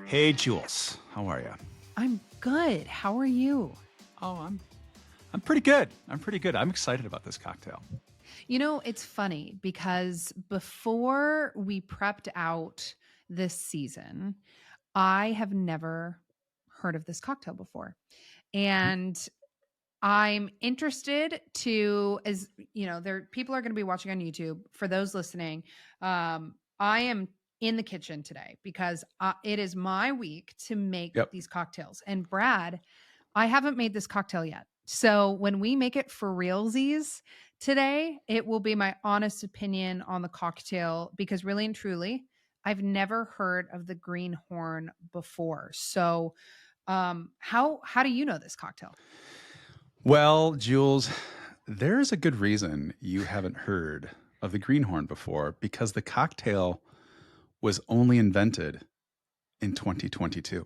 Hey, Jules. How are you? I'm good. How are you? Oh, I'm pretty good. I'm excited about this cocktail. You know, it's funny because before we prepped out this season, I have never heard of this cocktail before. And I'm interested to, as you know, there people are going to be watching on YouTube. For those listening, I am in the kitchen today because it is my week to make Yep. these cocktails. And Brad, I haven't made this cocktail yet. So when we make it for realsies today, it will be my honest opinion on the cocktail because really and truly, I've never heard of the Greenhorn before. So how do you know this cocktail? Well, Jules, there's a good reason you haven't heard of the Greenhorn before because the cocktail was only invented in 2022.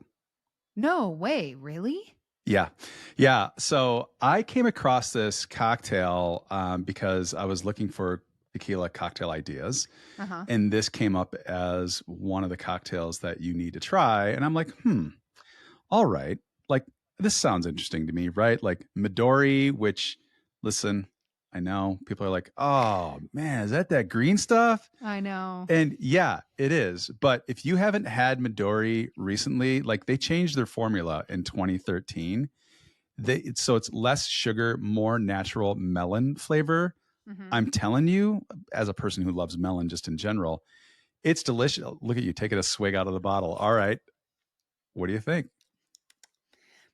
No way, really? Yeah. Yeah. So I came across this cocktail because I was looking for tequila cocktail ideas. Uh-huh. And this came up as one of the cocktails that you need to try. And I'm like, all right. Like, this sounds interesting to me, right? Like Midori, which, listen, I know people are like, oh man, is that green stuff? I know. And yeah, it is. But if you haven't had Midori recently, like they changed their formula in 2013. So it's less sugar, more natural melon flavor. Hmm. I'm telling you, as a person who loves melon just in general, it's delicious. Look at you taking a swig out of the bottle. All right. What do you think?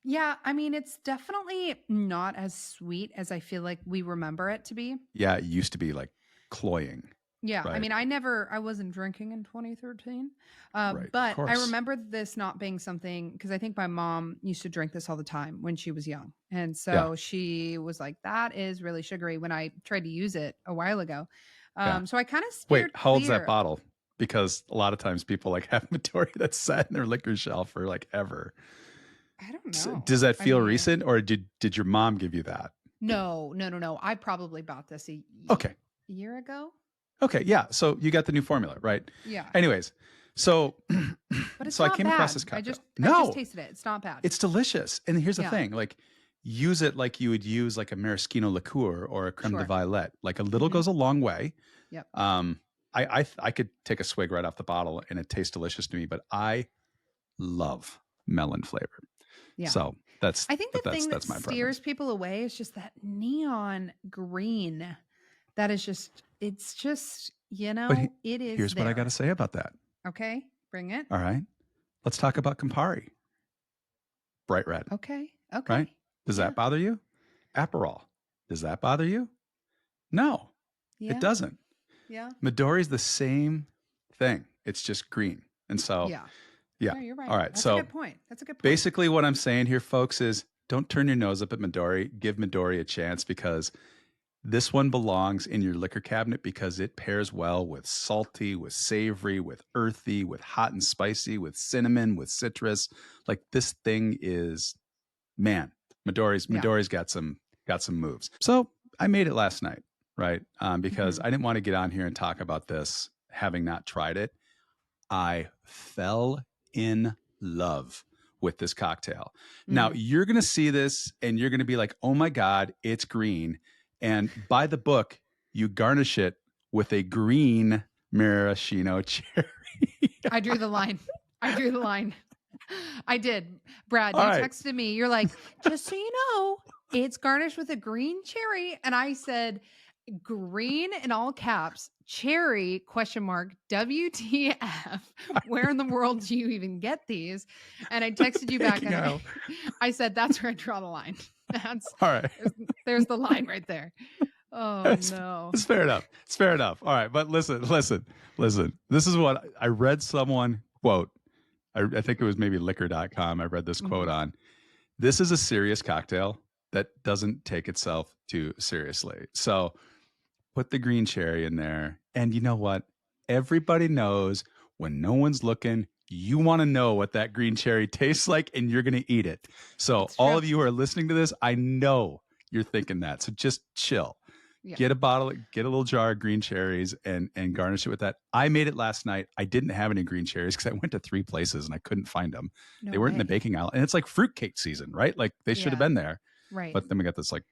Yeah, I mean, it's definitely not as sweet as I feel like we remember it to be. Yeah, it used to be like cloying, Yeah, I right? mean, I wasn't drinking in 2013, Right. Of but I course. remember this not being something because I think my mom used to drink this all the time when she was young, and Yeah. so she was like, "That is really sugary." When I tried to use it a while ago, Yeah. so I kind of Wait, steered how old's that clear. bottle? Because a lot of times people like have Midori that's sat in their liquor shelf for like ever. I don't know. Does that I feel mean, recent or did your mom give you that? no, no, no, no. I probably bought this a Okay. year ago. Okay. Yeah. So you got the new formula, right? Yeah, Anyways, so but it's so I not came across this bad. cocktail. I just No, tasted it. It's not bad. it's delicious. And here's the Yeah, thing, like use it like you would use like a maraschino liqueur or a creme de sure. violet. Like a little Hmm. goes a long way. Yep. Um, I could take a swig right off the bottle and it tastes delicious to me, but I love melon flavor. Yeah. So I think the thing that that's my preference. steers people away is just that neon green. That is just, it's just, it is Here's what I got to there. say about that. Okay. Bring it. All right. Let's talk about Campari. Bright red, Okay. right? Okay. Does Yeah. that bother you? Aperol. Does that bother you? No, it Yeah. doesn't. Yeah. Midori's the same thing. It's just green. And so, Yeah. yeah. No, you're All right. right. That's a So good point. That's a good point. basically what I'm saying here, folks, is don't turn your nose up at Midori. Give Midori a chance because this one belongs in your liquor cabinet because it pairs well with salty, with savory, with earthy, with hot and spicy, with cinnamon, with citrus. Like this thing is, man, Yeah. Midori's got some moves. So I made it last night, right? Because Hmm. I didn't want to get on here and talk about this having not tried it. I fell in love with this cocktail. Now, Mm. you're going to see this and you're going to be like, oh my God, it's green. And by the book, you garnish it with a green maraschino cherry. I drew the line. I drew the line. I did. Brad, All you right. texted me. You're like, just so you know, it's garnished with a green cherry. And I said, green in all caps, cherry question mark WTF. Where in the world do you even get these? And I texted you back Baking and aisle. I said, that's where I draw the line. That's All right. there's the line right there. Oh It's, no. it's fair enough. It's fair enough. All right. But listen. This is what I read someone quote. I think it was maybe liquor.com. I read this quote Mhm. on. This is a serious cocktail that doesn't take itself too seriously. So put the green cherry in there. And you know what? Everybody knows when no one's looking, you want to know what that green cherry tastes like and you're going to eat it. So It's all true. of you who are listening to this, I know you're thinking that. So just chill. Yeah. get a little jar of green cherries and garnish it with that. I made it last night. I didn't have any green cherries because I went to 3 places and I couldn't find them. No They weren't in the way. baking aisle. And it's like fruitcake season, right? Like they should have Yeah. been there. Right. But then we got this like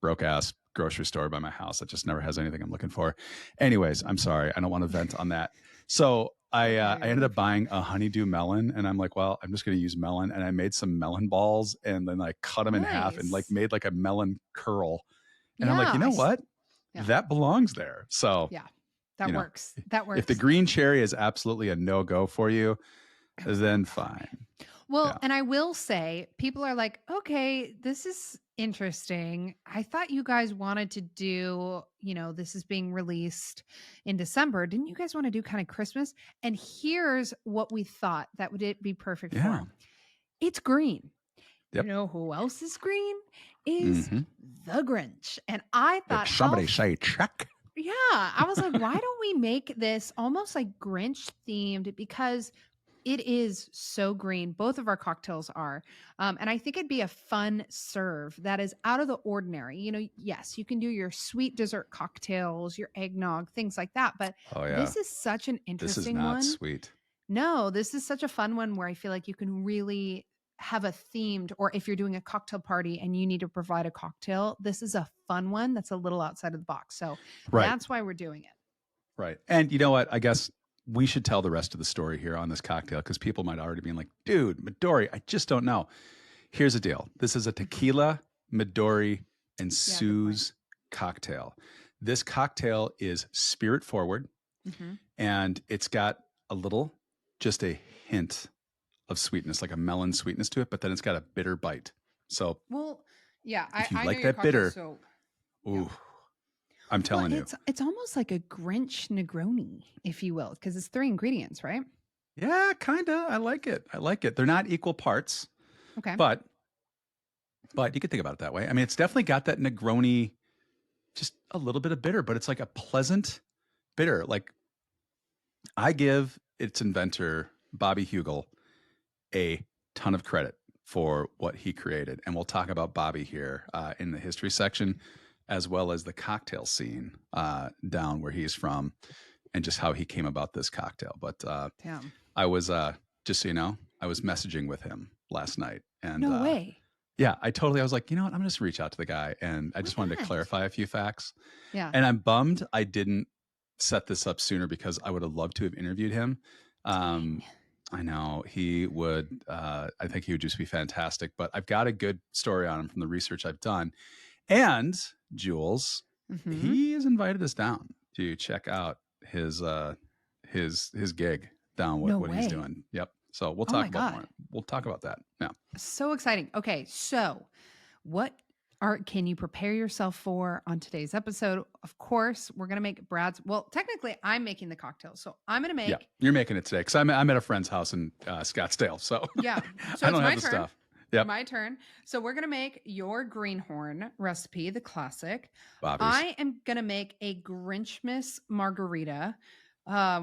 broke ass grocery store by my house that just never has anything I'm looking for. Anyways, I'm sorry. I don't want to vent on that. So Okay, I ended you're up buying a honeydew melon, and I'm like, well, I'm just going to use melon. And I made some melon balls, and then I cut them in half and like nice. made like a melon curl. And I'm like, Yeah. you know what? Yeah. That belongs there. So Yeah. That you know, works. That works. if the green cherry is absolutely a no go for you, It was then no-go for me. fine. Well, Yeah. and I will say, people are like, okay, this is interesting. I thought you guys wanted to do, this is being released in December. Didn't you guys want to do kind of Christmas? And here's what we thought that would it be perfect Yeah. for. It's green. Yep. You know who else is green? Is Mhm. the Grinch. And I Did thought, somebody say check? yeah, I was like, why don't we make this almost like Grinch themed? Because it is so green. Both of our cocktails are. And I think it'd be a fun serve that is out of the ordinary. Yes, you can do your sweet dessert cocktails, your eggnog, things like that. But Oh yeah. this is such an This is interesting not one. sweet. No, this is such a fun one where I feel like you can really have a themed, or if you're doing a cocktail party and you need to provide a cocktail, this is a fun one that's a little outside of the box. So Right. that's why we're doing it. Right. And you know what? I guess we should tell the rest of the story here on this cocktail because people might already be like, dude, Midori, I just don't know. Here's the deal. This is a tequila, Midori, and Suze cocktail. This cocktail is spirit forward, and it's got just a hint of sweetness, like a melon sweetness to it, but then it's got a bitter bite. So, well, yeah, if you I like know your that bitter, cocktail, ooh, I'm telling you. It's almost like a Grinch Negroni, if you will, because it's 3 ingredients, right? Yeah, kind of. I like it. They're not equal parts. Okay. But you could think about it that way. I mean, it's definitely got that Negroni, just a little bit of bitter, but it's like a pleasant bitter. Like I give its inventor, Bobby Heugle, a ton of credit for what he created. And we'll talk about Bobby here in the history section, as well as the cocktail scene down where he's from and just how he came about this cocktail. But I was, just so you know, I was messaging with him last night. And no way. Yeah, I was like, you know what? I'm going to reach out to the guy. And I just wanted to clarify a few facts. Yeah. And I'm bummed I didn't set this up sooner because I would have loved to have interviewed him. I know he would, I think he would just be fantastic, but I've got a good story on him from the research I've done. And Jules, he has invited us down to check out his gig down what he's doing. Yep. So we'll talk about more. We'll talk about that. Yeah. So exciting. Okay. So what can you prepare yourself for on today's episode? Of course, we're going to make technically I'm making the cocktail. So I'm going to make. Yeah, you're making it today because I'm at a friend's house in Scottsdale. So yeah. So I don't it's have the turn. stuff. Yep. My turn. So we're going to make your Greenhorn recipe, the classic. Bobby's. I am going to make a Grinchmas margarita,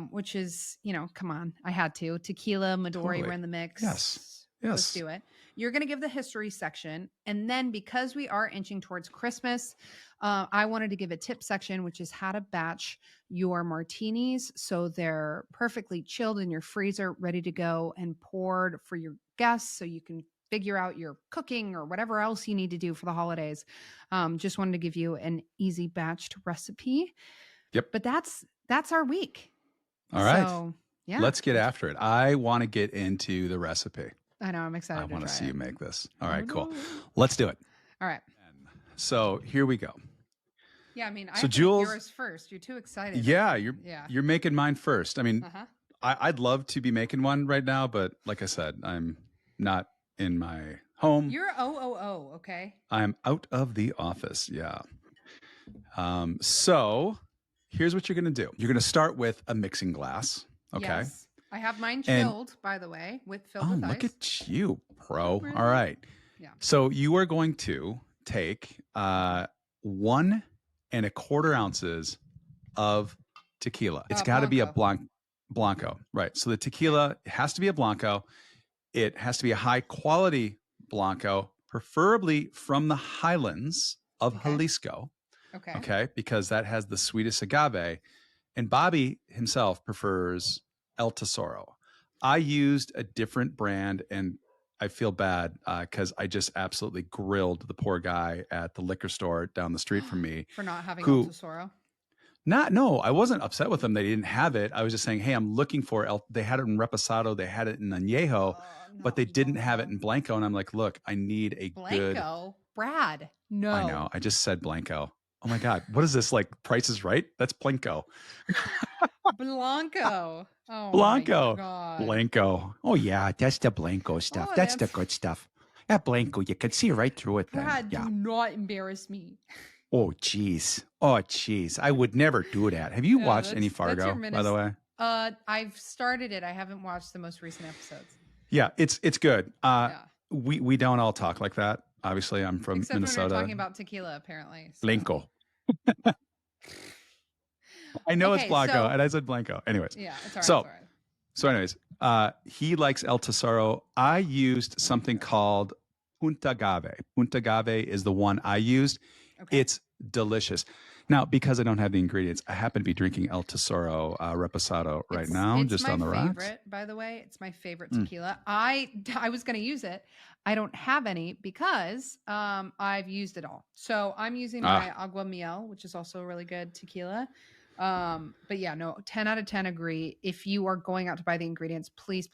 which is, come on, I had to. Tequila, Midori were in the mix. Yes. Let's do it. You're going to give the history section. And then because we are inching towards Christmas, I wanted to give a tip section, which is how to batch your martinis so they're perfectly chilled in your freezer, ready to go and poured for your guests so you can figure out your cooking or whatever else you need to do for the holidays. Just wanted to give you an easy batched recipe. Yep. But that's our week. All right. So, yeah. Let's get after it. I want to get into the recipe. I know. I'm excited. I want to see you make this. All right, no. cool. Let's do it. All right. So here we go. Yeah, I mean, I so have Jules, yours first. You're too excited. Yeah, you're making mine first. I mean, I'd love to be making one right now, but like I said, I'm not in my home. You're okay? I'm out of the office. Yeah. So here's what you're going to do. You're going to start with a mixing glass. Okay. Yes. I have mine chilled, by the way, filled with ice. Look at you, pro. Really? All right. Yeah. So you are going to take 1.25 ounces of tequila. It's got to be a Blanco. Right. So the tequila has to be a Blanco. It has to be a high quality Blanco, preferably from the highlands of Jalisco. Okay. Okay. Because that has the sweetest agave. And Bobby himself prefers El Tesoro. I used a different brand, and I feel bad because I just absolutely grilled the poor guy at the liquor store down the street from me. For not having El Who, Tesoro. no, I wasn't upset with them. They didn't have it. I was just saying, hey, I'm looking for They had it in Reposado, they had it in Añejo, but Not they didn't have it Blanco. in Blanco. And I'm like, look, I need a good. Blanco? Brad. I No. know. I just said Blanco. Oh my God. What is this? Like Price is Right? That's Blanco. Blanco. Oh Blanco. my God. Blanco. Oh yeah, that's the Blanco stuff. Oh, That's the good stuff. That Blanco, you can see right through it then. Brad, Yeah. do not embarrass me. Oh geez. Oh geez. I would never do that. Have you Yeah, watched any that's your Fargo, by the way? I've started it. I haven't watched the most recent episodes. Yeah, it's good. Yeah. We don't all talk like that. Obviously, I'm from Except when Minnesota. you're talking about tequila, apparently. So. Blanco. I know it's Okay, Blanco, so- and I said Blanco. Anyways, Yeah, it's all right. So- it's all right. so anyways, he likes El Tesoro. I used something called Punta Gave. Punta Gave is the one I used. Okay. It's delicious. Now, because I don't have the ingredients, I happen to be drinking El Tesoro Reposado right now, it's just my on the rocks. favorite, by the way. It's my favorite tequila. I was going to use it. I don't have any because I've used it all. So I'm using my Agua Miel, which is also a really good tequila. But yeah, no, 10 out of 10 agree. If you are going out to buy the ingredients, please,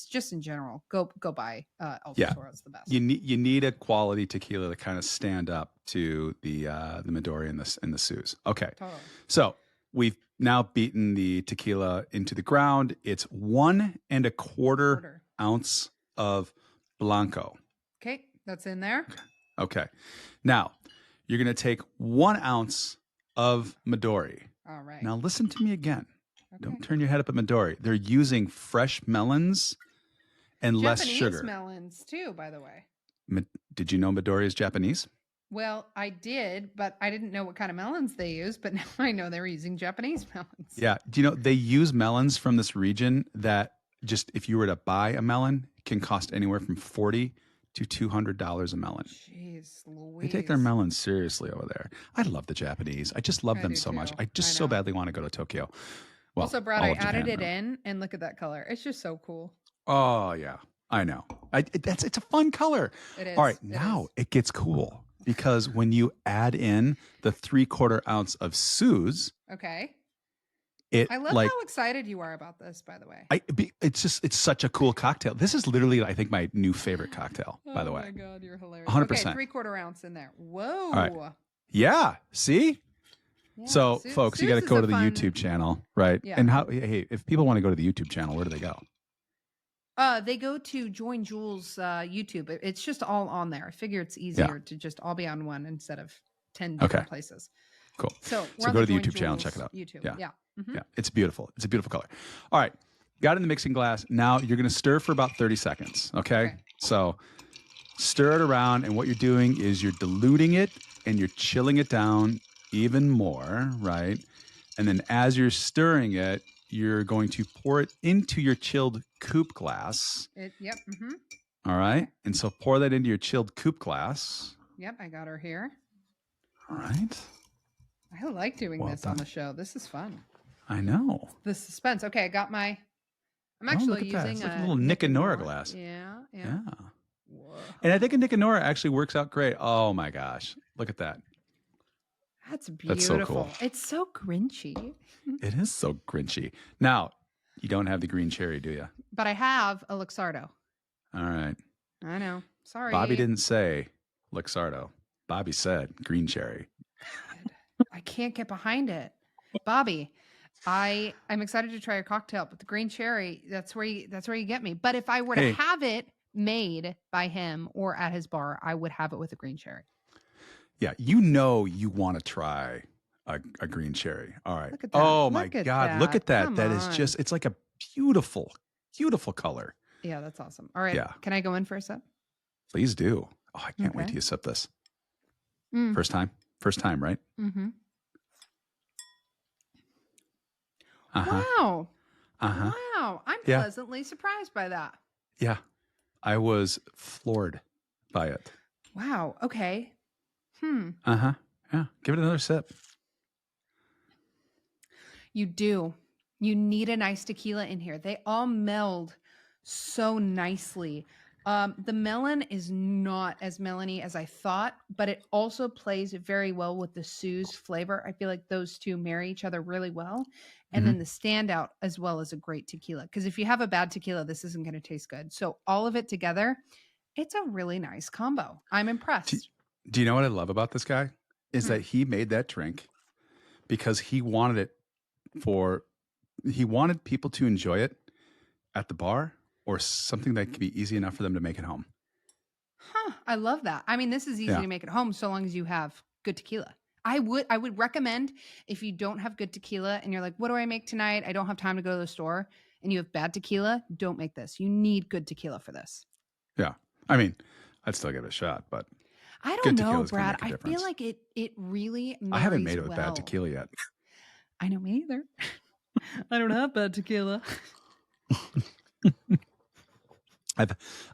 just in general, go buy El Tesoro. It's the best. You need a quality tequila to kind of stand up to the Midori and the Suze. Okay. Totally. So we've now beaten the tequila into the ground. It's 1 1/4 ounce of Blanco. Okay, that's in there. Okay. Now you're going to take 1 ounce of Midori. All right. Now listen to me again. Okay. Don't turn your head up at Midori. They're using fresh melons and less sugar. Japanese melons too, by the way. Did you know Midori is Japanese? Well, I did, but I didn't know what kind of melons they use. But now I know they were using Japanese melons. Yeah. Do you know they use melons from this region that just if you were to buy a melon can cost anywhere from $40 to $200 a melon. Jeez Louise. They take their melons seriously over there. I love the Japanese. I just love them so much. I just so badly want to go to Tokyo. Well, also, Brad, I added it in, and look at that color. It's just so cool. Oh yeah, I know. It's a fun color. It is. All right, now it gets cool because when you add in the 3/4 ounce of Suze, okay. I love how excited you are about this, by the way. It's such a cool cocktail. This is literally, I think, my new favorite cocktail, by the way. Oh my God, you're hilarious. 100%. Okay, 3/4 ounce in there. Whoa. All right. Yeah. See? Yeah, so, folks, you got to go to the YouTube channel, right? Yeah. And hey, if people want to go to the YouTube channel, where do they go? They go to Join Jules YouTube. It's just all on there. I figure it's easier to just all be on one instead of 10 different places. Cool. So go to the YouTube channel, check it out. YouTube. Yeah. Yeah. Mm-hmm. Yeah. It's beautiful. It's a beautiful color. All right. Got it in the mixing glass. Now you're going to stir for about 30 seconds. Okay. So stir it around. And what you're doing is you're diluting it and you're chilling it down even more. Right. And then as you're stirring it, you're going to pour it into your chilled coupe glass. Yep. Mm-hmm. All right. And so pour that into your chilled coupe glass. Yep. I got her here. All right. I like doing this on the show. This is fun. I know. The suspense. Okay, I got my. I'm actually using it's like a little Nick and Nora glass. Yeah. Whoa. And I think a Nick and Nora actually works out great. Oh my gosh, look at that. That's beautiful. That's so cool. It's so Grinchy. It is so Grinchy. Now, you don't have the green cherry, do you? But I have a Luxardo. All right. I know. Sorry. Bobby didn't say Luxardo. Bobby said green cherry. I can't get behind it. Bobby, I'm excited to try your cocktail, but the green cherry, that's where you get me. But if I were to have it made by him or at his bar, I would have it with a green cherry. Yeah, you want to try a green cherry. All right. Look at that. Oh my God, look at that. That is just, it's like a beautiful, beautiful color. Yeah, that's awesome. All right. Yeah. Can I go in for a sip? Please do. Oh, I can't wait till you sip this. First time, right? Mm-hmm. Uh-huh. Wow. Wow. I'm pleasantly surprised by that. Yeah. I was floored by it. Wow. Okay. Uh-huh. Yeah. Give it another sip. You do. You need a nice tequila in here. They all meld so nicely. The melon is not as melony as I thought, but it also plays very well with the Suze flavor. I feel like those two marry each other really well. And Mm-hmm. then the standout as well as a great tequila. Because if you have a bad tequila, this isn't going to taste good. So all of it together, it's a really nice combo. I'm Do, impressed. do you know what I love about this guy? Is Hmm. that he made that drink because he wanted people to enjoy it at the bar or something that could be easy enough for them to make at home. Huh, I love that. I mean, this is easy Yeah. to make at home so long as you have good tequila. I would recommend if you don't have good tequila and you're like, what do I make tonight? I don't have time to go to the store and you have bad tequila, don't make this. You need good tequila for this. Yeah. I mean, I'd still give it a shot, but I don't good know, tequila is going to Brad. make a I feel difference. like it really I haven't marries made it with bad well. tequila yet. I know me either. I don't have bad tequila.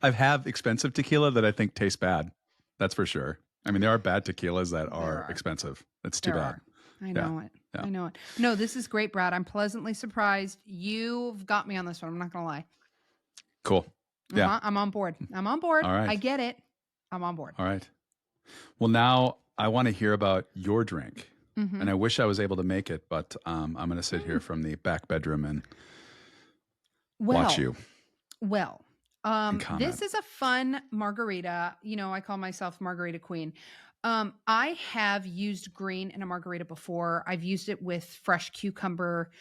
I've have expensive tequila that I think tastes bad. That's for sure. I mean, there are bad tequilas that There are are. expensive. That's too There bad. are. I Yeah. know it. Yeah. I know it. No, this is great, Brad. I'm pleasantly surprised. You've got me on this one. I'm not going to lie. Cool. Yeah. I'm on board. I'm on board. All right. I get it. I'm on board. All right. Well, now I want to hear about your drink. Mm-hmm. And I wish I was able to make it, but I'm going to sit here from the back bedroom and watch you Well, and comment. this is a fun margarita. You know, I call myself Margarita Queen. I have used green in a margarita before. I've used it with fresh cucumber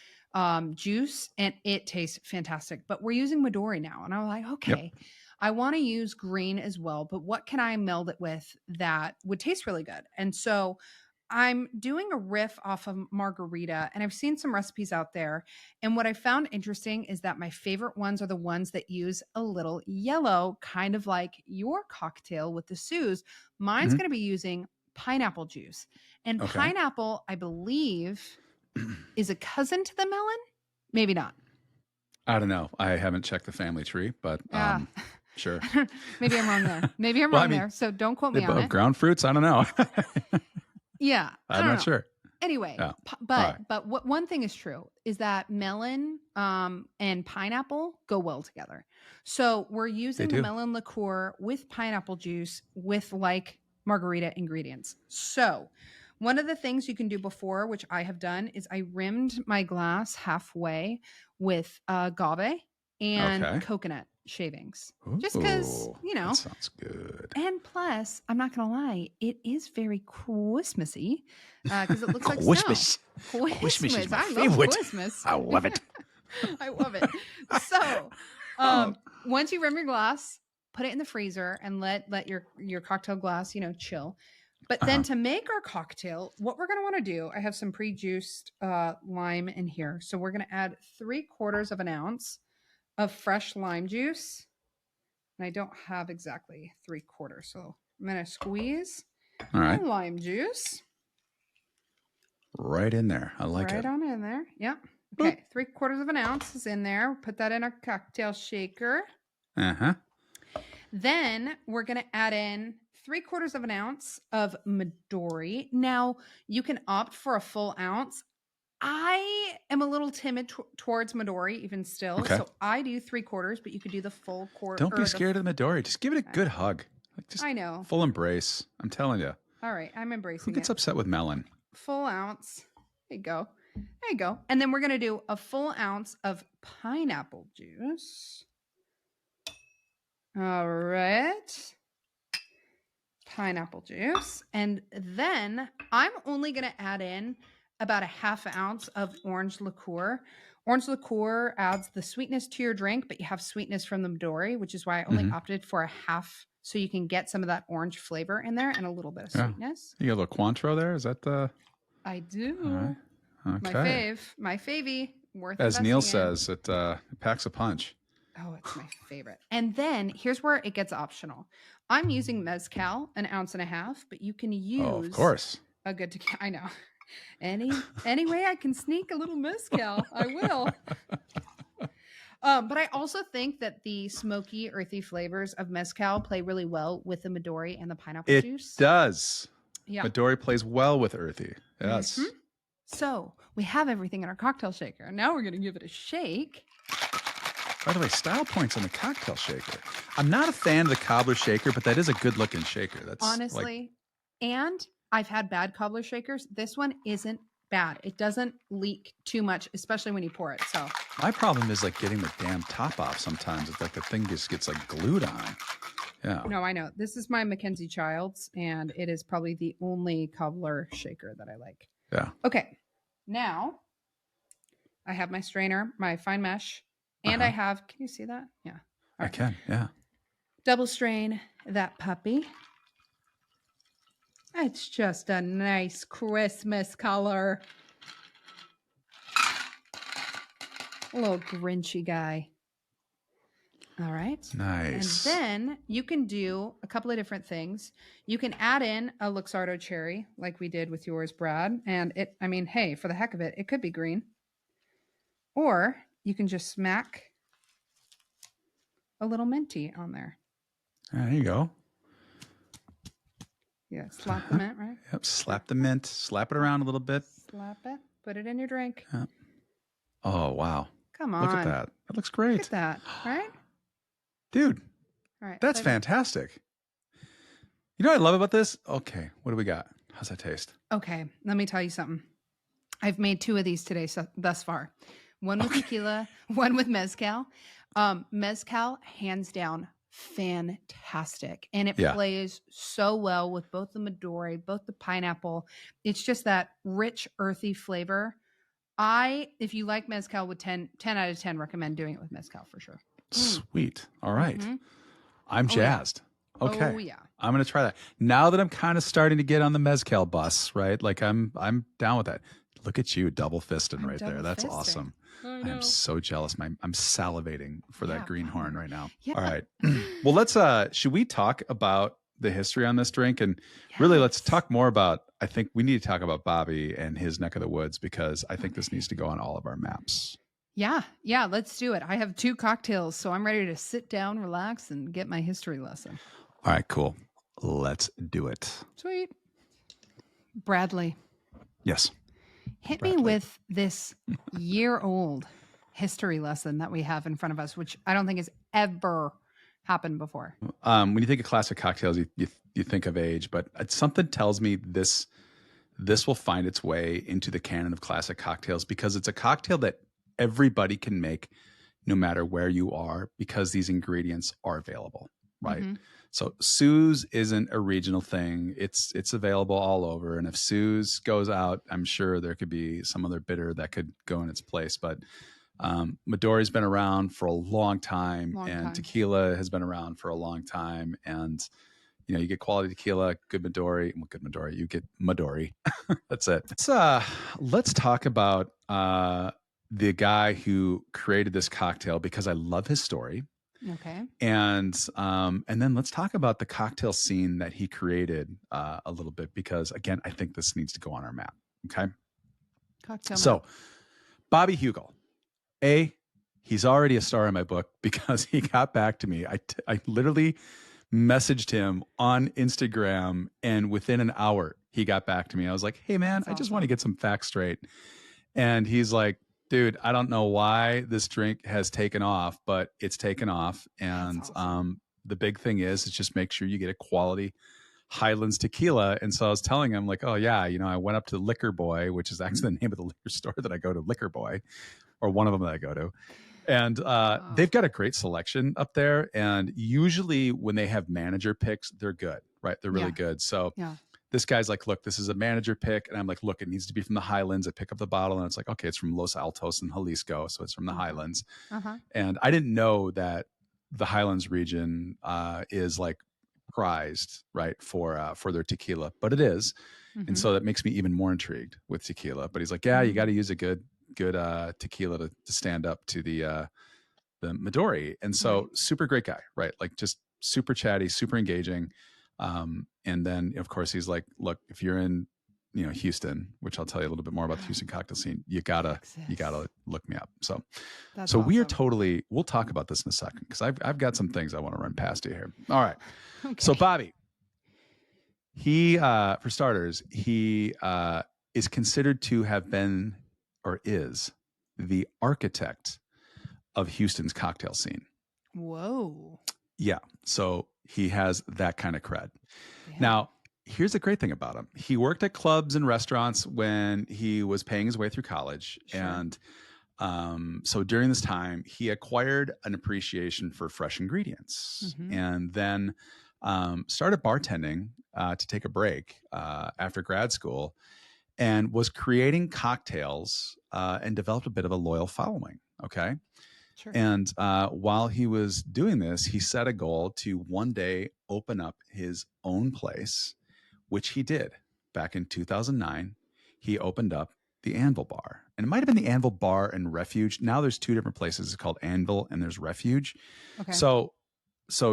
juice, and it tastes fantastic. But we're using Midori now, and I'm like, Yep. okay, I want to use green as well. But what can I meld it with that would taste really good? And so I'm doing a riff off of margarita, and I've seen some recipes out there. And what I found interesting is that my favorite ones are the ones that use a little yellow, kind of like your cocktail with the Suze. Mine's Mhm. going to be using pineapple juice. And Okay. pineapple, I believe, is a cousin to the melon. Maybe not. I don't know. I haven't checked the family tree, but Yeah. sure. Maybe I'm wrong there. Maybe I'm Well, I wrong mean, there. So don't quote they me on both it. ground fruits. I don't know. Yeah. I I'm don't not know. sure. Anyway, Yeah. but All right. what one thing is true is that melon and pineapple go well together. So we're They using the do. melon liqueur with pineapple juice with like margarita ingredients. So one of the things you can do before, which I have done, is I rimmed my glass halfway with agave and Okay. coconut shavings. Just because, Ooh, you that know, sounds good. and plus, I'm not gonna lie, it is very Christmassy because it looks like snow. Christmas. Christmas is my I love favorite. Christmas. I love it. I love it. So, Oh, once you rim your glass, put it in the freezer and let your cocktail glass, you know, chill. But then to make our cocktail, what we're gonna want to do, I have some pre-juiced lime in here, so we're gonna add 3/4 of an ounce of fresh lime juice. And I don't have exactly 3/4. So I'm going to squeeze all my right. lime juice Right in there. I like right it. on in there. Yep. Okay. 3/4 of an ounce is in there. Put that in our cocktail shaker. Uh-huh. Then we're going to add in 3/4 of an ounce of Midori. Now you can opt for a full ounce. I am a little timid towards Midori even still. Okay. So I do 3/4, but you could do the full quarter. Don't be scared of the Midori. Just give it a good hug. Like just I know. full embrace. I'm telling you. All right. I'm Who embracing gets it. upset with melon? Full ounce. There you go. There you go. And then we're going to do a full ounce of pineapple juice. All right. Pineapple juice. And then I'm only going to add in about a half ounce of orange liqueur. Orange liqueur adds the sweetness to your drink, but you have sweetness from the Midori, which is why I only opted for a half so you can get some of that orange flavor in there and a little bit of sweetness. You got a little Cointreau there? Is that the... I do. All right. My Okay. fave, my favy, worth As investing Neil in. says, it packs a punch. Oh, it's my favorite. And then here's where it gets optional. I'm using mezcal, 1.5 ounces, but you can use Oh, of course. a good tequila. I know. Any way I can sneak a little mezcal, I will. But I also think that the smoky, earthy flavors of mezcal play really well with the Midori and the pineapple It juice. does. Yeah. Midori plays well with earthy. Yes. Mhm. So we have everything in our cocktail shaker. Now we're going to give it a shake. By the way, style points on the cocktail shaker. I'm not a fan of the cobbler shaker, but that is a good looking shaker. That's honestly. And I've had bad cobbler shakers. This one isn't bad. It doesn't leak too much, especially when you pour it. So my problem is like getting the damn top off sometimes. It's like the thing just gets like glued on. Yeah. No, I know. This is my Mackenzie Childs, and it is probably the only cobbler shaker that I like. Yeah. Okay. Now I have my strainer, my fine mesh, and I have, can you see that? Yeah. I can. Yeah. Double strain that puppy. It's just a nice Christmas color. A little Grinchy guy. All right. Nice. And then you can do a couple of different things. You can add in a Luxardo cherry like we did with yours, Brad. And hey, for the heck of it, it could be green. Or you can just smack a little minty on there. There you go. Yeah, slap the mint, right? Yep, slap the mint, slap it around a little bit. Slap it, put it in your drink. Yep. Oh, wow. Come on. Look at that. That looks great. Look at that, right? Dude, all right, that's fantastic. You know what I love about this? Okay, what do we got? How's that taste? Okay, let me tell you something. I've made 2 of these today thus far. One with tequila, one with mezcal. Mezcal, hands down, fantastic. And it plays so well with both the Midori, both the pineapple. It's just that rich, earthy flavor. If you like mezcal with 10 out of 10, recommend doing it with mezcal for sure. Sweet. All right. I'm jazzed. Yeah. Okay. Oh, yeah. I'm going to try that. Now that I'm kind of starting to get on the mezcal bus, right? Like I'm down with that. Look at you double fisting right there. That's awesome. I am so jealous. I'm salivating for that Greenhorn right now. Yeah. All right. Well, let's should we talk about the history on this drink? And really let's talk more about, I think we need to talk about Bobby and his neck of the woods, because I think this needs to go on all of our maps. Yeah, let's do it. I have 2 cocktails, so I'm ready to sit down, relax, and get my history lesson. All right, cool. Let's do it. Sweet. Bradley. Yes. Hit me with this year-old history lesson that we have in front of us, which I don't think has ever happened before. When you think of classic cocktails, you think of age, but something tells me this will find its way into the canon of classic cocktails, because it's a cocktail that everybody can make no matter where you are, because these ingredients are available, right? Mm-hmm. So Suze isn't a regional thing. It's available all over. And if Suze goes out, I'm sure there could be some other bitter that could go in its place. But Midori's been around for a long time, and tequila has been around for a long time. And you get quality tequila, good Midori, you get Midori. That's it. Let's talk about the guy who created this cocktail, because I love his story. Okay. And then let's talk about the cocktail scene that he created a little bit, because again, I think this needs to go on our map. Okay. Cocktail so map. Bobby Heugle, he's already a star in my book, because he got back to me. I literally messaged him on Instagram, and within an hour he got back to me. I was like, hey man, I just want to get some facts straight. And he's like, dude, I don't know why this drink has taken off, but it's taken off. And the big thing is just make sure you get a quality Highlands tequila. And so I was telling him like, oh yeah, I went up to Liquor Boy, which is actually the name of the liquor store that I go to, Liquor Boy, or one of them that I go to. And they've got a great selection up there. And usually when they have manager picks, they're good, right? They're really good. So this guy's like, look, this is a manager pick. And I'm like, look, it needs to be from the Highlands. I pick up the bottle and it's like, okay, it's from Los Altos in Jalisco. So it's from the Highlands. And I didn't know that the Highlands region is like prized, right, for their tequila, but it is. And so that makes me even more intrigued with tequila. But he's like, yeah, you got to use a good tequila to stand up to the Midori. And so super great guy, right? Like just super chatty, super engaging. And then of course he's like, look, if you're in, Houston, which I'll tell you a little bit more about the Houston cocktail scene, you gotta look me up. So awesome. We are we'll talk about this in a second, because I've got some things I want to run past you here. All right. Okay. So Bobby, He, for starters, he is considered to have been or is the architect of Houston's cocktail scene. Whoa. Yeah. So he has that kind of cred. Yeah. Now, here's the great thing about him. He worked at clubs and restaurants when he was paying his way through college. Sure. And so during this time, he acquired an appreciation for fresh ingredients Mm-hmm. and then started bartending to take a break after grad school and was creating cocktails and developed a bit of a loyal following. Okay. Sure. And while he was doing this, he set a goal to one day open up his own place, which he did back in 2009. He opened up the Anvil Bar, and it might have been the Anvil Bar and Refuge. Now there's two different places. It's called Anvil and there's Refuge. Okay. So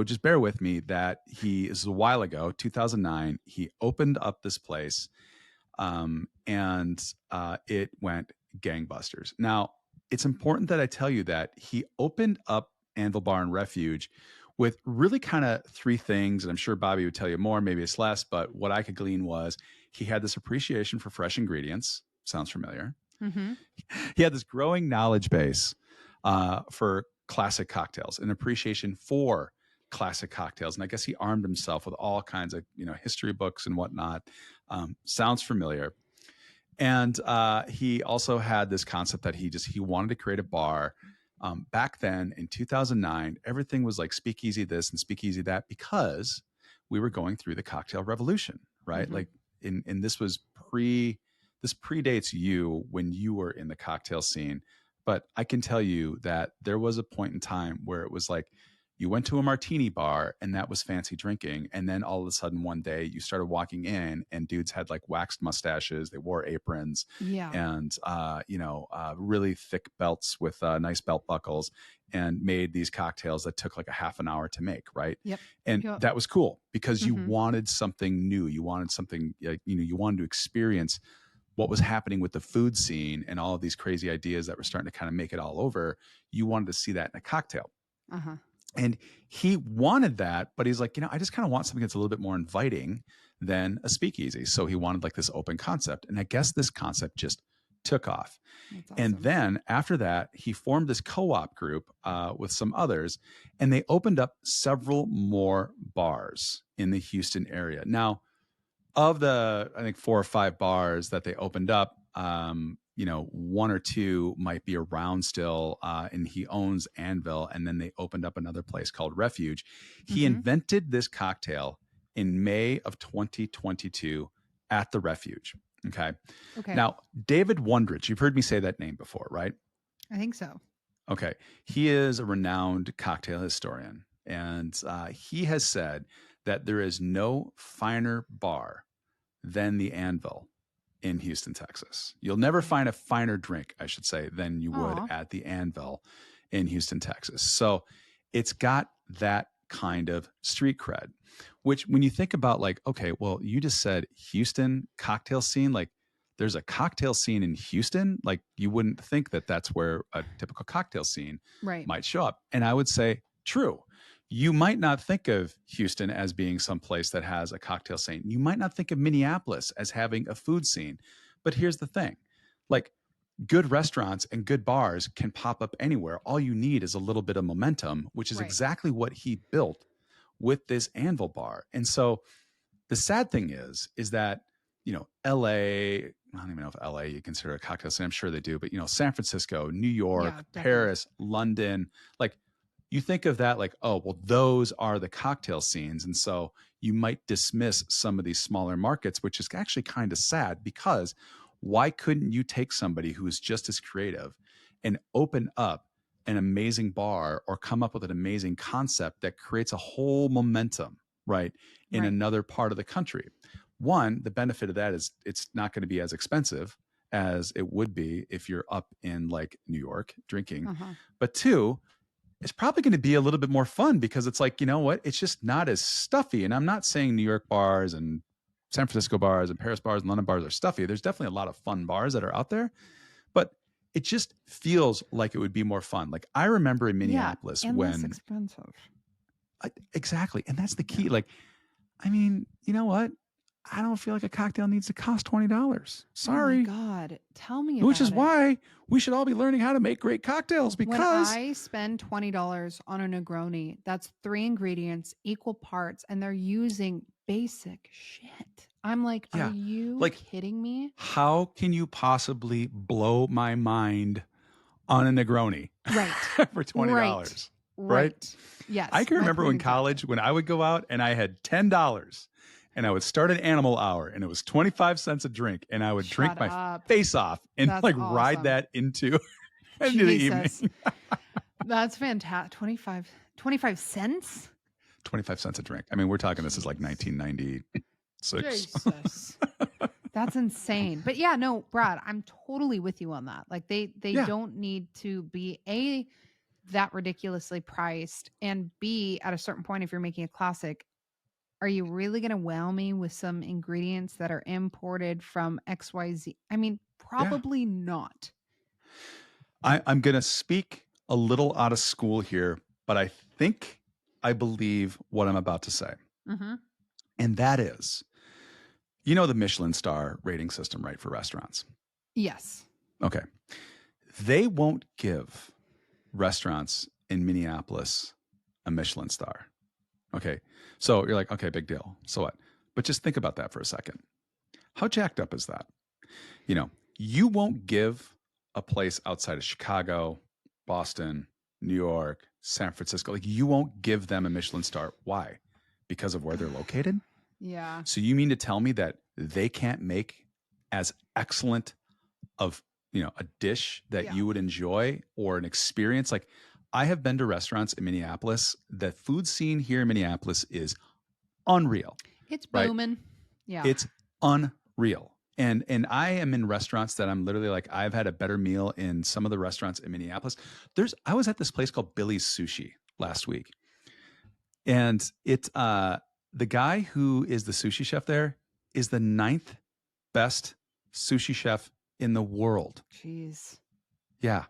just bear with me that this is a while ago, 2009. He opened up this place, and it went gangbusters. Now, it's important that I tell you that he opened up Anvil Bar and Refuge with really kind of three things. And I'm sure Bobby would tell you more, maybe it's less, but what I could glean was he had this appreciation for fresh ingredients. Sounds familiar. Mm-hmm. He had this growing knowledge base for classic cocktails, an appreciation for classic cocktails. And I guess he armed himself with all kinds of, history books and whatnot. Sounds familiar. And he also had this concept that he wanted to create a bar. Back then in 2009, everything was like speakeasy this and speakeasy that because we were going through the cocktail revolution, right? Mm-hmm. Like in this predates you when you were in the cocktail scene. But I can tell you that there was a point in time where it was like you went to a martini bar and that was fancy drinking. And then all of a sudden one day you started walking in and dudes had like waxed mustaches. They wore aprons Yeah. and, really thick belts with nice belt buckles and made these cocktails that took like a half an hour to make. Right. Yep. And Yep. that was cool because you Mm-hmm. wanted something new. You wanted something, you wanted to experience what was happening with the food scene and all of these crazy ideas that were starting to kind of make it all over. You wanted to see that in a cocktail. Uh-huh. And he wanted that, but he's like, I just kind of want something that's a little bit more inviting than a speakeasy. So he wanted like this open concept. And I guess this concept just took off. That's And awesome. then after that, he formed this co-op group with some others, and they opened up several more bars in the Houston area. Now, of the, I think 4 or 5 bars that they opened up, one or two might be around still, and he owns Anvil, and then they opened up another place called Refuge. He Mm-hmm. invented this cocktail in May of 2022 at the Refuge. Okay. Okay. Now, David Wondrich, you've heard me say that name before, right? I think so. Okay. He is a renowned cocktail historian, and he has said that there is no finer bar than the Anvil in Houston, Texas. You'll never Okay. find a finer drink, I should say, than you would Aw. at the Anvil in Houston, Texas. So it's got that kind of street cred, which when you think about like, okay, well, you just said Houston cocktail scene, like there's a cocktail scene in Houston. Like you wouldn't think that that's where a typical cocktail scene Right. might show up. And I would say true. You might not think of Houston as being some place that has a cocktail scene. You might not think of Minneapolis as having a food scene. But here's the thing, like good restaurants and good bars can pop up anywhere. All you need is a little bit of momentum, which is Right. exactly what he built with this Anvil Bar. And so the sad thing is that, LA, I don't even know if LA you consider a cocktail scene. I'm sure they do, but San Francisco, New York, Yeah, definitely. Paris, London, like you think of that like, oh, well, those are the cocktail scenes. And so you might dismiss some of these smaller markets, which is actually kind of sad because why couldn't you take somebody who is just as creative and open up an amazing bar or come up with an amazing concept that creates a whole momentum, right, in Right. another part of the country? One, the benefit of that is it's not going to be as expensive as it would be if you're up in like New York drinking. Uh-huh. But two, it's probably going to be a little bit more fun because it's like, you know what? It's just not as stuffy. And I'm not saying New York bars and San Francisco bars and Paris bars and London bars are stuffy. There's definitely a lot of fun bars that are out there, but it just feels like it would be more fun. Like I remember in Minneapolis and less when expensive. exactly. And that's the key. Yeah. Like, I mean, you know what? I don't feel like a cocktail needs to cost $20. Oh my Sorry. God. Tell me Which is about it. why we should all be learning how to make great cocktails, When because I spend $20 on a Negroni, that's 3 ingredients, equal parts, and they're using basic shit. I'm like, are yeah, you like, kidding me? how can you possibly blow my mind on a Negroni Right. for Right. $20? Right? Right. I Yes. can My remember point in exactly. college when I would go out and I had $10 and I would start an animal hour and it was 25 cents a drink, and I would drink Shut my up. face off and That's like ride awesome. that into into the Jesus. evening. That's fantastic. 25 cents? 25 cents a drink. I mean, we're talking this is like Jeez. 1996. Jesus. That's insane. But yeah, no, Brad, I'm totally with you on that. Like they Yeah. don't need to be that ridiculously priced, and B, at a certain point, if you're making a classic, are you really going to wow me with some ingredients that are imported from XYZ? I mean, Yeah. probably not. I'm going to speak a little out of school here, but I believe what I'm about to say. Mm-hmm. And that is, you know, the Michelin star rating system, right, for restaurants? Yes. Okay. They won't give restaurants in Minneapolis a Michelin star. Okay. So you're like, okay, big deal. So what? But just think about that for a second. How jacked up is that? You know, you won't give a place outside of Chicago, Boston, New York, San Francisco, like, you won't give them a Michelin star. Why? Because of where they're located? Yeah. So you mean to tell me that they can't make as excellent of, a dish that Yeah. you would enjoy or an experience? Like, I have been to restaurants in Minneapolis. The food scene here in Minneapolis is unreal, It's right? booming. Yeah. It's unreal. And I am in restaurants that I'm literally like, I've had a better meal in some of the restaurants in Minneapolis. I was at this place called Billy's Sushi last week. And it's the guy who is the sushi chef there is the ninth best sushi chef in the world. Jeez. Yeah.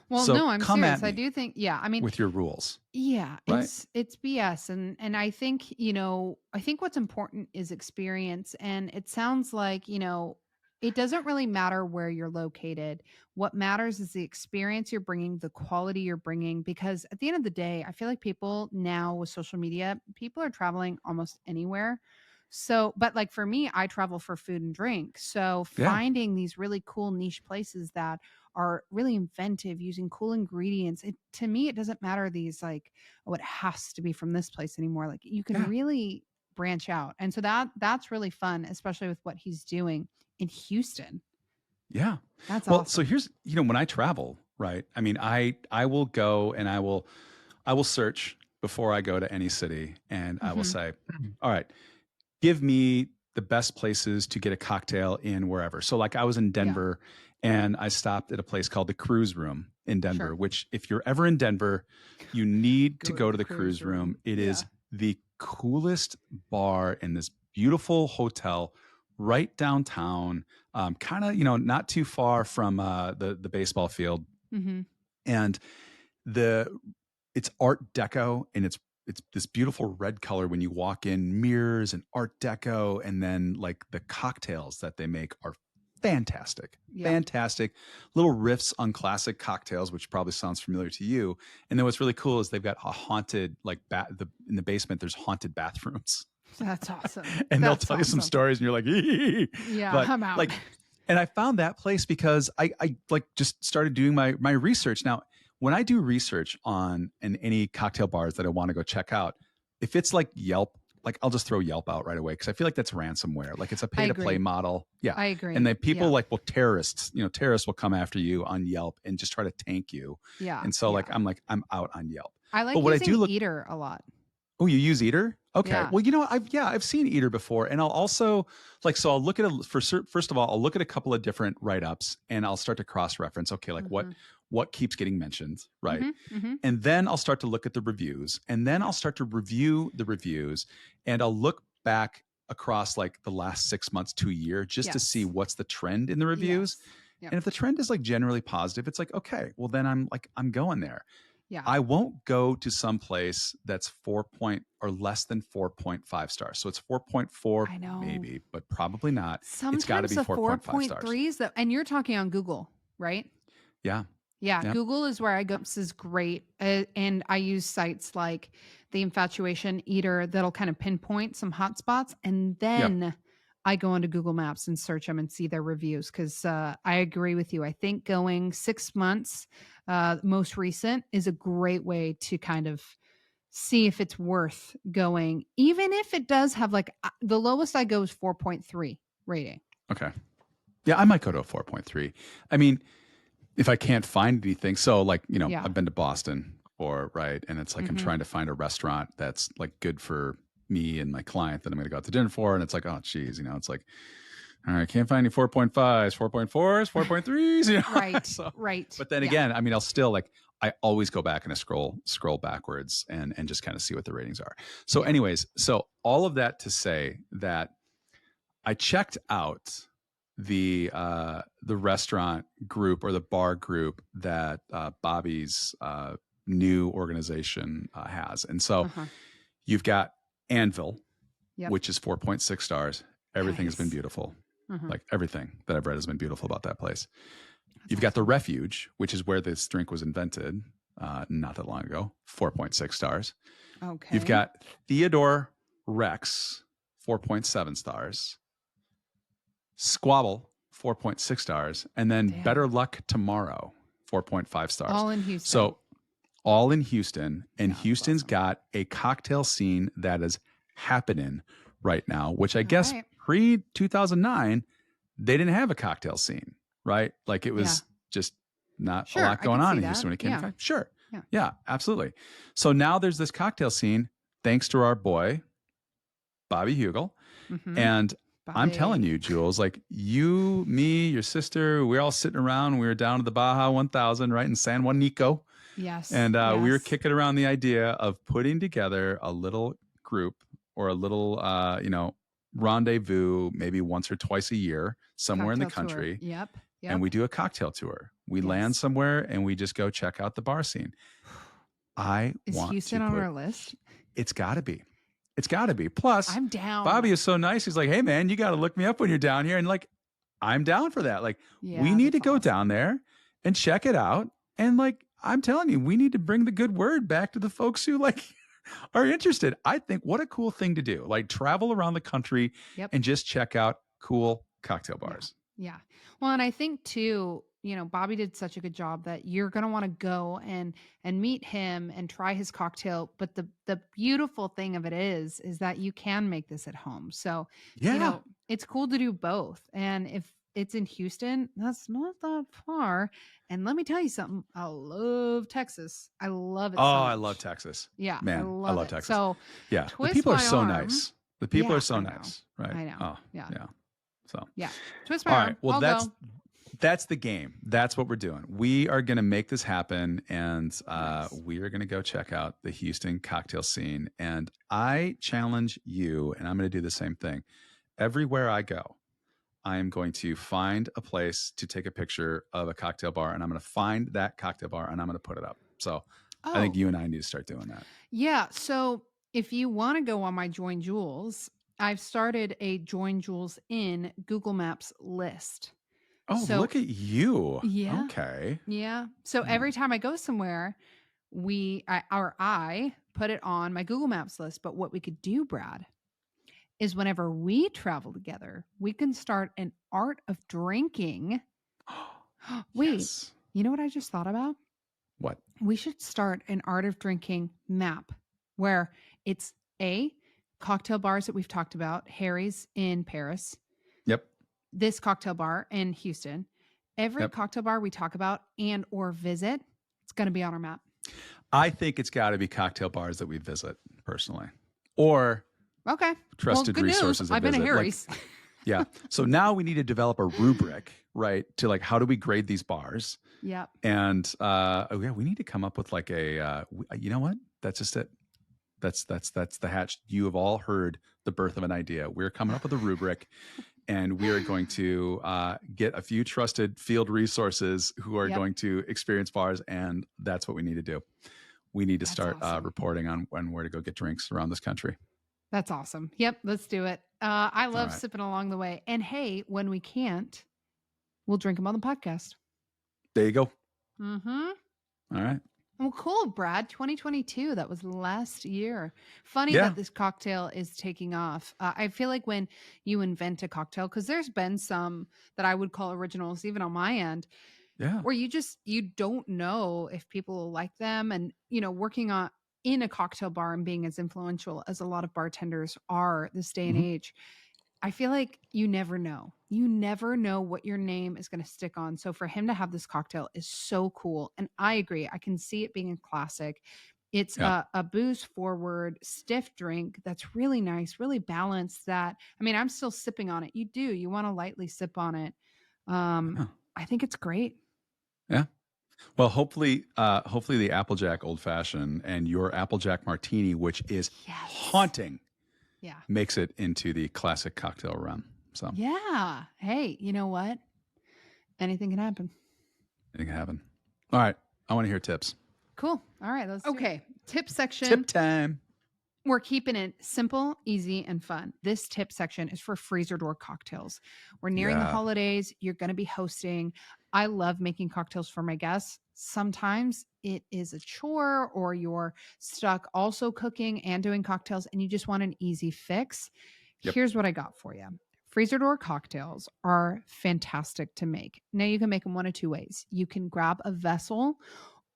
Well, So no, I'm come at serious. I me do think, yeah. I mean, with your rules, yeah, right? it's BS, and I think, I think what's important is experience, and it sounds like, it doesn't really matter where you're located. What matters is the experience you're bringing, the quality you're bringing, because at the end of the day, I feel like people now with social media, people are traveling almost anywhere. So, but like for me, I travel for food and drink. So, Yeah. finding these really cool niche places that are really inventive using cool ingredients. To me, it doesn't matter these like, oh, it has to be from this place anymore. Like you can Yeah. really branch out. And so that's really fun, especially with what he's doing in Houston. Yeah. That's Well, so awesome. here's, when I travel, right? I mean, I will go and I will search before I go to any city, and I will Hmm. say, all right, give me the best places to get a cocktail in wherever. So like, I was in Yeah, Denver and I stopped at a place called the Cruise Room in Denver, sure. which, if you're ever in Denver, you need to Go to go the to the cruise Cruise Room. room. It Yeah. is the coolest bar in this beautiful hotel right downtown, kind of, not too far from the baseball field. Hmm. And the it's art deco, and it's this beautiful red color when you walk in, mirrors and art deco, and then like the cocktails that they make are fantastic. Yeah. Fantastic little riffs on classic cocktails, which probably sounds familiar to you. And then what's really cool is they've got a haunted, like, in the basement there's haunted bathrooms. That's awesome. And they'll That's tell you some awesome. stories and you're like, "Ee." Yeah, But I'm out. like, and I found that place because I like just started doing my research. Now, when I do research on any cocktail bars that I want to go check out, if it's like Yelp, like, I'll just throw Yelp out right away because I feel like that's ransomware. Like, it's a I pay to play agree. model. Yeah. I And agree. then people Yeah. like, well, terrorists will come after you on Yelp and just try to tank you. Yeah. And so, like, Yeah. I'm out on Yelp. I But like what I using do look, Eater a lot. oh, you use Eater? Okay. Yeah. Well, I've seen Eater before, and I'll also, like, so I'll look at first of all, I'll look at a couple of different write ups, and I'll start to cross reference. Okay, like, Hmm. what keeps getting mentioned, right? Hmm. Hmm. And then I'll start to look at the reviews, and then I'll start to review the reviews, and I'll look back across like the last 6 months to a year just to see Yes. what's the trend in the reviews. Yes. Yep. And if the trend is like generally positive, it's like, okay, well then I'm going there. Yeah. I won't go to some place that's 4 point or less than 4.5 stars. So it's 4.4 I know. maybe, but probably not. It's got to Sometimes be the 4.5 stars. 4.3s that, and you're talking on Google, right? Yeah. Yeah, Yep. Google is where I go. This is great. And I use sites like the Infatuation Eater that'll kind of pinpoint some hotspots. And Yep. then I go into Google Maps and search them and see their reviews because I agree with you. I think going 6 months, most recent, is a great way to kind of see if it's worth going, even if it does have like the lowest I go is 4.3 rating. Okay. Yeah, I might go to a 4.3. I mean, if I can't find anything. So like, Yeah. I've been to Boston right. And it's like, I'm trying to find a restaurant that's like good for me and my client that I'm going to go out to dinner for. And it's like, oh geez, it's like, all right, can't find any 4.5s, 4.4s, 4.3s, Right. So, Right. but then again, I mean, I'll still like, I always go back and I scroll backwards and just kind of see what the ratings are. So anyways, so all of that to say that I checked out the restaurant group or the bar group that Bobby's new organization has. And so you've got Anvil, which is 4.6 stars. Everything has been beautiful. Like everything that I've read has been beautiful about that place. You've got the Refuge, which is where this drink was invented not that long ago, 4.6 stars. Okay. You've got Theodore Rex, 4.7 stars. Squabble, 4.6 stars. And then Better Luck Tomorrow, 4.5 stars. All in Houston. So all in Houston. And Houston's got a cocktail scene that is happening right now, which I guess pre-2009, they didn't have a cocktail scene, right? Like it was just not a lot going on in Houston when it came to cocktails. Sure. Yeah, absolutely. So now there's this cocktail scene thanks to our boy, Bobby Heugle. And I'm telling you, Jules, like you, me, your sister, we're all sitting around. We were down at the Baja 1000, right in San Juanico. Yes. And we were kicking around the idea of putting together a little group or a little, rendezvous, maybe once or twice a year somewhere in the country. Yep. And we do a cocktail tour. We land somewhere and we just go check out the bar scene. Is Houston on our list? It's got to be. It's got to be. Plus, I'm down. Bobby is so nice. He's like, hey, man, you got to look me up when you're down here. And like, I'm down for that. Like, we need to go down there and check it out. And like, I'm telling you, we need to bring the good word back to the folks who like are interested. I think what a cool thing to do. Like travel around the country and just check out cool cocktail bars. Yeah. Well, and I think too, Bobby did such a good job that you're going to want to go and meet him and try his cocktail. But the beautiful thing of it is that you can make this at home. So, it's cool to do both. And if it's in Houston, that's not that far. And let me tell you something. I love Texas. I love it. Oh, I love Texas. Yeah. Man, I love Texas. So yeah, the people are so nice. The people are so nice. Right. I know. Oh, yeah. So twist my arm. All right. Well, I'll go. That's the game. That's what we're doing. We are going to make this happen, and we are going to go check out the Houston cocktail scene. And I challenge you, and I'm going to do the same thing. Everywhere I go, I am going to find a place to take a picture of a cocktail bar, and I'm going to find that cocktail bar, and I'm going to put it up. So I think you and I need to start doing that. Yeah. So if you want to go on my Join Jules, I've started a Join Jules in Google Maps list. Oh, look at you. Yeah. Okay. Yeah. So every time I go somewhere, I put it on my Google Maps list. But what we could do, Brad, is whenever we travel together, we can start an art of drinking. Wait, you know what I just thought about? What? We should start an art of drinking map where it's cocktail bars that we've talked about, Harry's in Paris. Yep. This cocktail bar in Houston. Every cocktail bar we talk about and or visit, it's going to be on our map. I think it's got to be cocktail bars that we visit personally, or trusted resources. I've been to Harry's. Yeah. So now we need to develop a rubric, right? To like, how do we grade these bars? Yeah. And we need to come up with like a. You know what? That's just it. That's the hatch. You have all heard the birth of an idea. We're coming up with a rubric. and we are going to get a few trusted field resources who are Yep. going to experience bars, and that's what we need to do. We need to That's start awesome. reporting on where to go get drinks around this country. That's awesome. Yep, let's do it. I love right. sipping along the way. And hey, when we can't, we'll drink them on the podcast. There you go. Mm-hmm. All right. Well, cool, Brad. 2022. That was last year. Funny Yeah. that this cocktail is taking off. I feel like when you invent a cocktail, because there's been some that I would call originals, even on my end, Yeah. where you don't know if people will like them. And, working on in a cocktail bar and being as influential as a lot of bartenders are this day and age, I feel like you never know. You never know what your name is going to stick on. So for him to have this cocktail is so cool. And I agree. I can see it being a classic. It's Yeah. a booze forward, stiff drink that's really nice, really balanced. I'm still sipping on it. You do. You want to lightly sip on it. I think it's great. Yeah. Well, hopefully the Applejack Old Fashioned and your Applejack Martini, which is haunting, Yeah. makes it into the classic cocktail run. So Yeah. Hey, you know what? Anything can happen. anything can happen. All right. I want to hear tips. Cool. All right. Let's Okay. Tip section. Tip time. We're keeping it simple, easy, and fun. This tip section is for freezer door cocktails. We're nearing the holidays. You're going to be hosting. I love making cocktails for my guests. Sometimes it is a chore or you're stuck also cooking and doing cocktails and you just want an easy fix. Yep. Here's what I got for you. Freezer door cocktails are fantastic to make. Now you can make them one of two ways. You can grab a vessel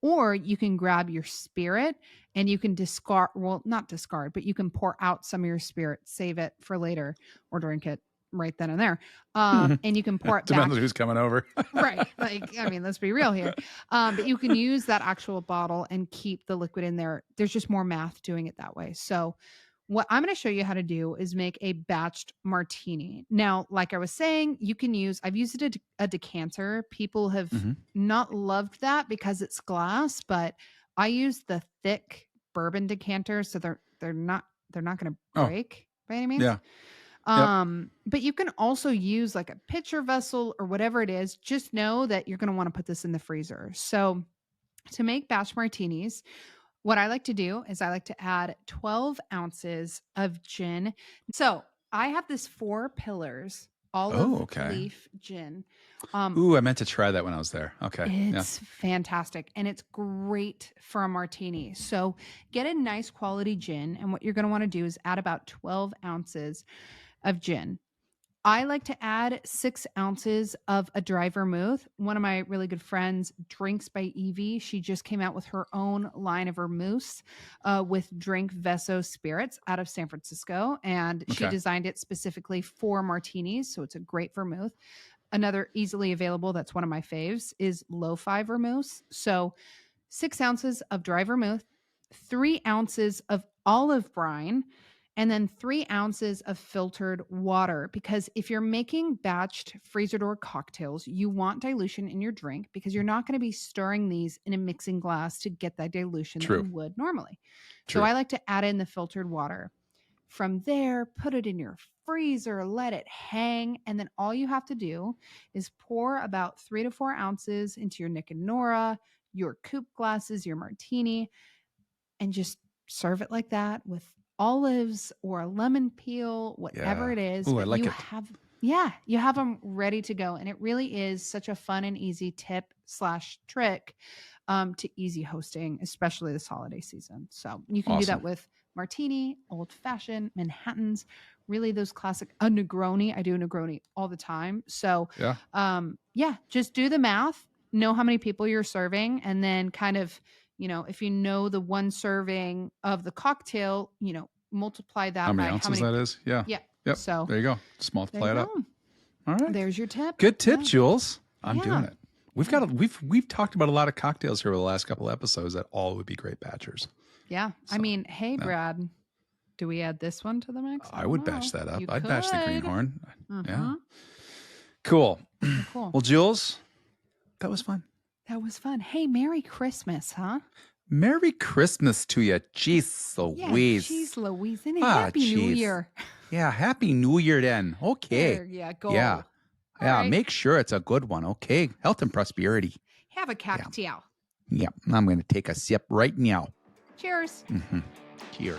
or you can grab your spirit and you can not discard, but you can pour out some of your spirit, save it for later or drink it right then and there. And you can pour it Depends back. on who's coming over. Right. Let's be real here. But you can use that actual bottle and keep the liquid in there. There's just more math doing it that way. So what I'm going to show you how to do is make a batched martini. Now, like I was saying, I've used a decanter. People have not loved that because it's glass, but I use the thick bourbon decanter. So they're not going to break by any means. Yeah. But you can also use like a pitcher vessel or whatever it is. Just know that you're going to want to put this in the freezer. So to make batch martinis, what I like to do is I like to add 12 ounces of gin. So I have this 4 Pillars olive leaf gin. I meant to try that when I was there. Okay. It's fantastic. And it's great for a martini. So get a nice quality gin. And what you're going to want to do is add about 12 ounces of gin. I like to add 6 ounces of a dry vermouth. One of my really good friends, Drinks by Evie, she just came out with her own line of vermouths with Drink Veso Spirits out of San Francisco. And she designed it specifically for martinis. So it's a great vermouth. Another easily available, that's one of my faves, is Lo-Fi vermouths. So 6 ounces of dry vermouth, 3 ounces of olive brine, and then 3 ounces of filtered water. Because if you're making batched freezer door cocktails, you want dilution in your drink because you're not going to be stirring these in a mixing glass to get that dilution that you would normally. So I like to add in the filtered water. From there, put it in your freezer, let it hang. And then all you have to do is pour about 3 to 4 ounces into your Nick and Nora, your coupe glasses, your martini, and just serve it like that with olives or a lemon peel, whatever it is. Ooh, I like it. You have them ready to go. And it really is such a fun and easy tip/trick to easy hosting, especially this holiday season. So you can do that with martini, old fashioned, Manhattans, really those classic, a Negroni. I do a Negroni all the time. So just do the math, know how many people you're serving, and then kind of, if you know the one serving of the cocktail, multiply that how many by ounces that is. Yeah. Yep. So there you go. Just multiply it up. All right. There's your tip. Good tip, Jules. I'm doing it. We've talked about a lot of cocktails here over the last couple of episodes that all would be great batchers. Yeah. So, hey, Brad, do we add this one to the mix? I would batch that up. I'd batch the Greenhorn. Yeah. Cool. Well, Jules, that was fun. That was fun. Hey, Merry Christmas, huh? Merry Christmas to you. Jeez Louise. Yeah, jeez Louise. And Happy New Year. Yeah, Happy New Year then. Okay. There you go. Yeah. All Yeah, right. make sure it's a good one. Okay. Health and prosperity. Have a Yeah. cocktail. Yeah. I'm going to take a sip right now. Cheers. Cheers.